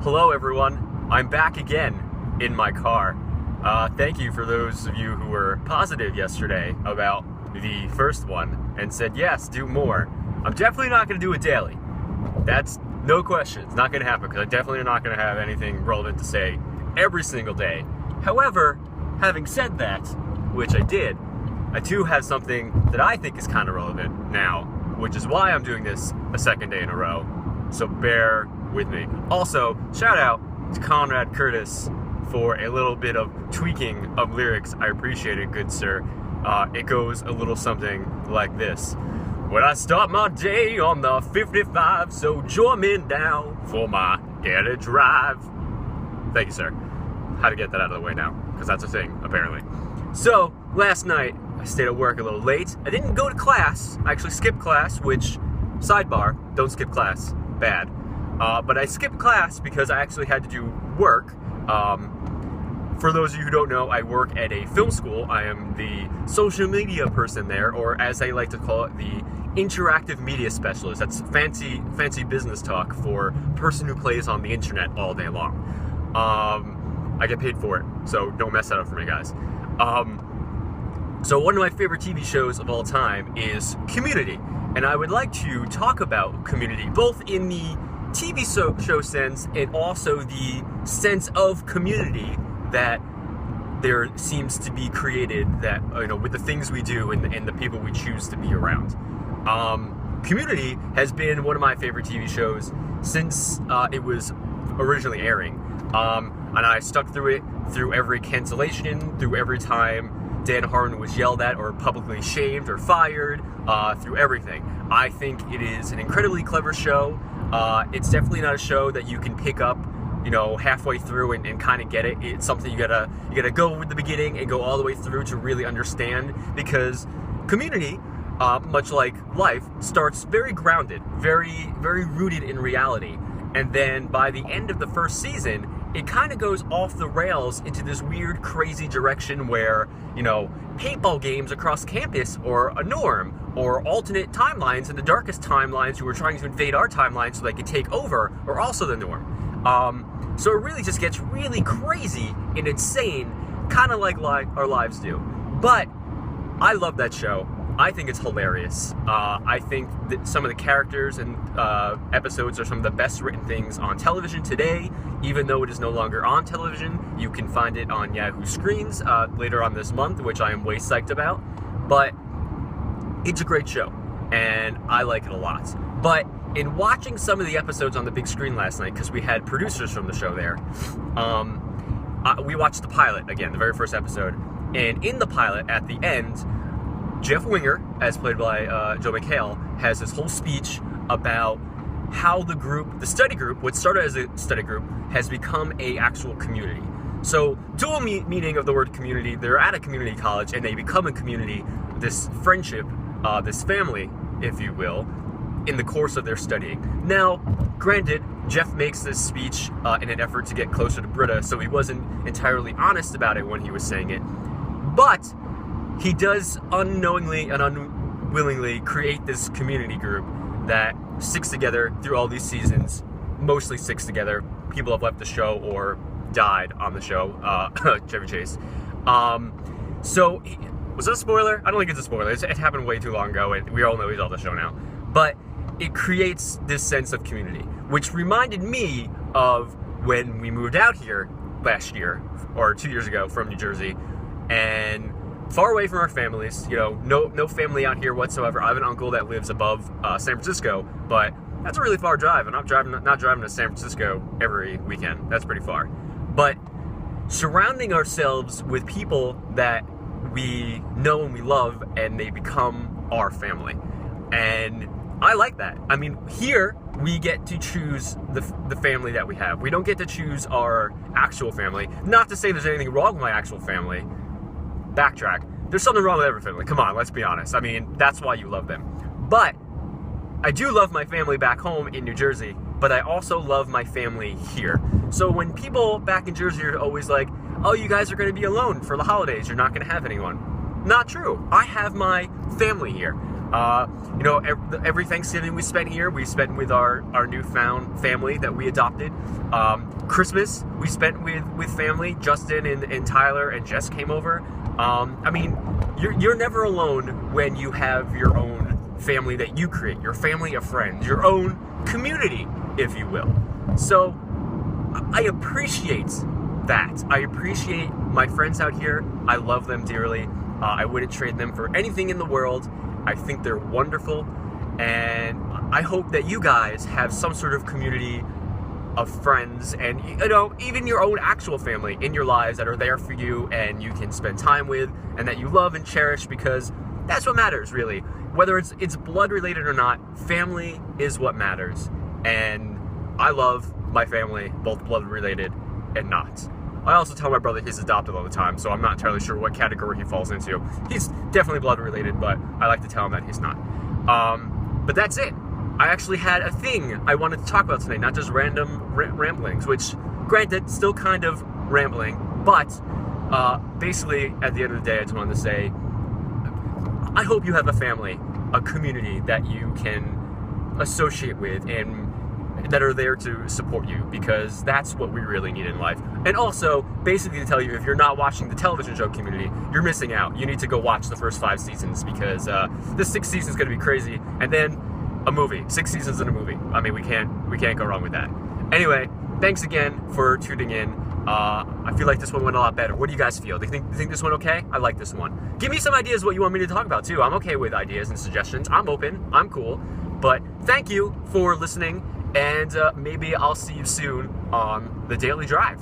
Hello everyone, I'm back again in my car. Thank you for those of you who were positive yesterday about the first one and said yes, do more. I'm definitely not going to do it daily. That's no question, it's not going to happen because I definitely am not going to have anything relevant to say every single day. However, having said that, which I did, I do have something that I think is kind of relevant now, which is why I'm doing this a second day in a row. So bear with me. Also, shout out to Conrad Curtis for a little bit of tweaking of lyrics. I appreciate it, good sir. It goes a little something like this. When I start my day on the 55, so join me now for my daily drive. Thank you, sir. How to get that out of the way now, because that's a thing, apparently. So, last night, I stayed at work a little late. I didn't go to class. I actually skipped class, which, sidebar, don't skip class. Bad. But I skipped class because I actually had to do work. For those of you who don't know, I work at a film school. I am the social media person there, or as I like to call it, the interactive media specialist. That's fancy business talk for a person who plays on the internet all day long. I get paid for it, so don't mess that up for me, guys. So one of my favorite TV shows of all time is Community. And I would like to talk about Community, both in the TV show sense and also the sense of community that there seems to be created that, with the things we do and the people we choose to be around. Community has been one of my favorite TV shows since it was originally airing. And I stuck through it, through every cancellation, through every time Dan Harmon was yelled at or publicly shamed or fired, through everything. I think it is an incredibly clever show. It's definitely not a show that you can pick up, halfway through and kind of get it. It's something you gotta go with the beginning and go all the way through to really understand, because Community, much like life, starts very grounded, very, very rooted in reality. And then by the end of the first season, it kind of goes off the rails into this weird, crazy direction where, paintball games across campus are a norm, or alternate timelines and the darkest timelines who are trying to invade our timeline so they can take over are also the norm. So it really just gets really crazy and insane, kind of like our lives do. But I love that show. I think it's hilarious. I think that some of the characters and episodes are some of the best written things on television today, even though it is no longer on television. You can find it on Yahoo Screens later on this month, which I am way psyched about. But it's a great show, and I like it a lot. But in watching some of the episodes on the big screen last night, because we had producers from the show there, we watched the pilot again, the very first episode. And in the pilot, at the end, Jeff Winger, as played by Joe McHale, has this whole speech about how the study group, what started as a study group, has become a actual community. So, dual meaning of the word community, they're at a community college and they become a community, this friendship, this family, if you will, in the course of their studying. Now, granted, Jeff makes this speech in an effort to get closer to Britta, so he wasn't entirely honest about it when he was saying it, but he does unknowingly and unwillingly create this community group that sticks together through all these seasons, mostly sticks together. People have left the show or died on the show, Chevy Chase. So, was that a spoiler? I don't think it's a spoiler. It happened way too long ago, and we all know he's on the show now. But it creates this sense of community, which reminded me of when we moved out here last year, or 2 years ago, from New Jersey, and far away from our families, no family out here whatsoever. I have an uncle that lives above San Francisco, but that's a really far drive, and I'm not driving to San Francisco every weekend. That's pretty far. But surrounding ourselves with people that we know and we love, and they become our family. And I like that. I mean, here we get to choose the family that we have. We don't get to choose our actual family. Not to say there's anything wrong with my actual family. Backtrack. There's something wrong with every family. Come on, let's be honest. I mean, that's why you love them. But I do love my family back home in New Jersey, but I also love my family here. So when people back in Jersey are always like, oh, you guys are going to be alone for the holidays, you're not going to have anyone. Not true. I have my family here. Every Thanksgiving we spent here, we spent with our newfound family that we adopted. Christmas we spent with family. Justin and Tyler and Jess came over. You're never alone when you have your own family that you create, your family of friends, your own community, if you will. So I appreciate that. I appreciate my friends out here. I love them dearly. I wouldn't trade them for anything in the world. I think they're wonderful, and I hope that you guys have some sort of community of friends and, even your own actual family in your lives that are there for you and you can spend time with and that you love and cherish, because that's what matters, really. Whether it's blood related or not, family is what matters. And I love my family, both blood related and not. I also tell my brother he's adopted all the time, so I'm not entirely sure what category he falls into. He's definitely blood related, but I like to tell him that he's not. But that's it. I actually had a thing I wanted to talk about today, not just random ramblings, which, granted, still kind of rambling, but basically, at the end of the day, I just wanted to say, I hope you have a family, a community that you can associate with and that are there to support you, because that's what we really need in life. And also, basically to tell you, if you're not watching the television show Community, you're missing out. You need to go watch the first 5 seasons, because this 6th season is going to be crazy. And then a movie, 6 seasons in a movie. I mean, we can't go wrong with that. Anyway, thanks again for tuning in. I feel like this one went a lot better. What do you guys feel? Do you think this one okay? I like this one. Give me some ideas what you want me to talk about too. I'm okay with ideas and suggestions. I'm open. I'm cool. But thank you for listening. And maybe I'll see you soon on the Daily Drive.